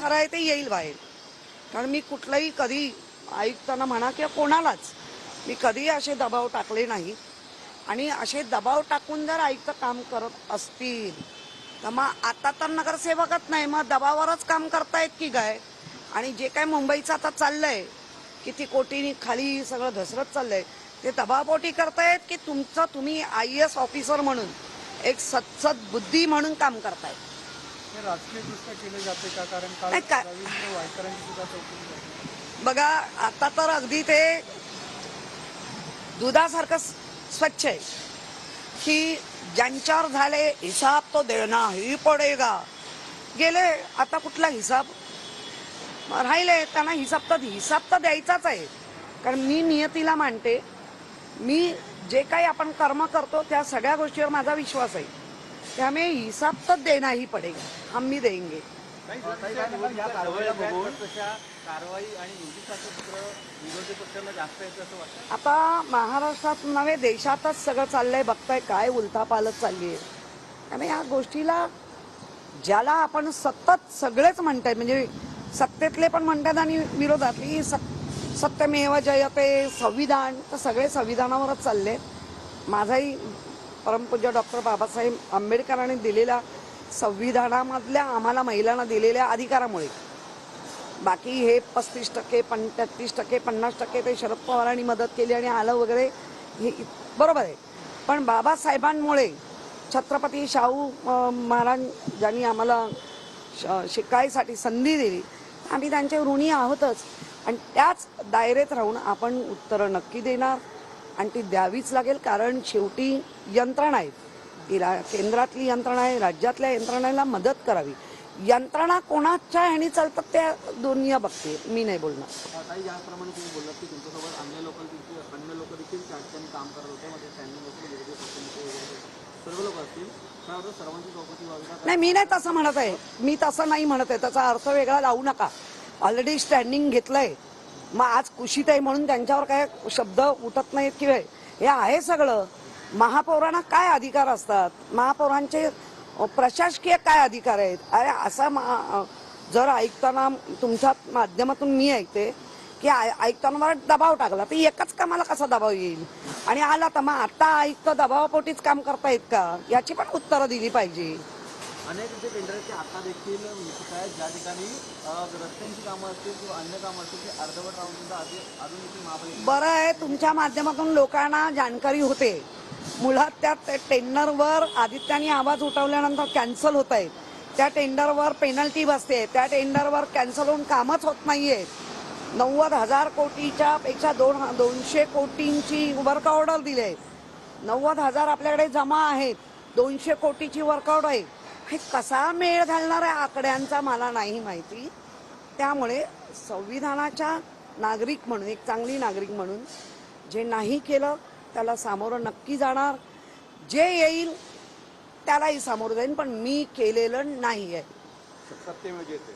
खरं आहे ते येईल बाहेर. कारण मी कुठलंही कधी आयुक्तांना म्हणा किंवा कोणालाच मी कधी असे दबाव टाकले नाही. आणि असे दबाव टाकून जर आयुक्त काम करत असतील तर मग आता तर नगरसेवकच नाही, मग दबावावरच काम करतायत की काय. आणि जे काय मुंबईचं आता चाललंय किती कोटींनी खाली सगळं घसरत चाललंय ते दबावपोटी करतायत की तुम्ही IAS ऑफिसर म्हणून एक सत्सद बुद्धी म्हणून काम करतायत. राजकीय दृष्ट्या केले जाते का? कारण रवींद्र वायकरांची सुद्धा चौकशी झाली. बघा आता तर अगदी ते दुधासारखं स्वच्छ आहे की ज्यांच्यावर झाले हिसाब तो देना ही पडेगा. गेले आता कुठला हिसाब राहिले त्यांना हिसाब तर द्यायचाच आहे. कारण मी नियतीला मानते. मी जे काही आपण कर्म करतो त्या सगळ्या गोष्टीवर माझा विश्वास आहे. त्यामुळे हिसाब तर देना ही पडेगा, हम भी देंगे. आता महाराष्ट्रात नव्हे देशातच सगळं चाललंय, बघताय काय उलथापालथ चालली आहे. त्यामुळे या गोष्टीला ज्याला आपण सतत सगळेच म्हणतायत म्हणजे सत्तेतले पण म्हणतात आणि विरोधातली सत्यमेव जयते संविधान, तर सगळे संविधानावरच चालले. माझाही परमपूज्य डॉक्टर बाबासाहेब आंबेडकरांनी दिलेल्या संविधानामधल्या आम्हाला महिलांना दिलेल्या अधिकारामुळे, बाकी हे 35%, 33%, 50% ते शरद पवारांनी मदत केली आणि आलं वगैरे हे बरोबर आहे. पण बाबासाहेबांमुळे छत्रपती शाहू महाराज ज्यांनी आम्हाला शिकायसाठी संधी दिली, आम्ही त्यांच्या ऋणी आहोतच. आणि त्याच दायरेत राहून आपण उत्तरं नक्की देणार आणि ती द्यावीच लागेल. कारण शेवटी यंत्रणा आहे, तिला केंद्रातली यंत्रणा आहे, राज्यातल्या यंत्रणाला मदत करावी. यंत्रणा कोणाच्या ह्यानी चालतात त्या दुनिया बघते, मी नाही बोलणार. याप्रमाणे तुम्ही बोललात की तुमच्यासोबत अन्य लोक देखील त्या ठिकाणी काम करत होते, मध्ये त्यांनी सर्व लोक असतील सर्वांची चौकशी व्हावी. नाही, मी नाही तसं म्हणत आहे. मी तसं नाही म्हणत आहे, त्याचा अर्थ वेगळा लावू नका. ऑलरेडी स्टँडिंग घेतलंय. मग आज कुशीत आहे म्हणून त्यांच्यावर काय शब्द उठत नाहीत की हे आहे सगळं. महापौरांना काय अधिकार असतात, महापौरांचे प्रशासकीय काय अधिकार आहेत. अरे असा जर ऐकताना तुमच्या माध्यमातून मी ऐकते की ऐकताना दबाव टाकला तर एकच कामाला कसा दबाव येईल आणि आला तर मग आता आयुक्त दबावापोटीच काम करतायत का, याची पण उत्तरं दिली पाहिजे. अनेक जे टेंडरचे आता देखील ज्या ठिकाणी रस्त्यांची कामं असतील किंवा अन्य कामं असतील ते अर्धवट राहून सुद्धा अजून देखील महापालिका. बरं आहे, तुमच्या माध्यमातून लोकांना जाणकारी होते. मुळात त्या टेंडरवर आदित्याने आवाज उठवल्यानंतर कॅन्सल होत आहेत. त्या टेंडरवर पेनल्टी बसते, त्या टेंडरवर कॅन्सल होऊन कामच होत नाहीये. 90,000 कोटीच्या पेक्षा 200 कोटींची वर्क ऑर्डर दिली आहे. 90,000 आपल्याकडे जमा आहेत, 200 कोटीची वर्क ऑर्डर आहे. हे कसा मेळ घालणार आहे आकड्यांचा मला नाही माहिती. त्यामुळे संविधानाच्या नागरिक म्हणून, एक चांगली नागरिक म्हणून जे नाही केलं त्याला सामोरं नक्की जाणार. जे येईल त्यालाही सामोरं जाईल, पण मी केलेलं नाही आहे. सत्यमेव जयते.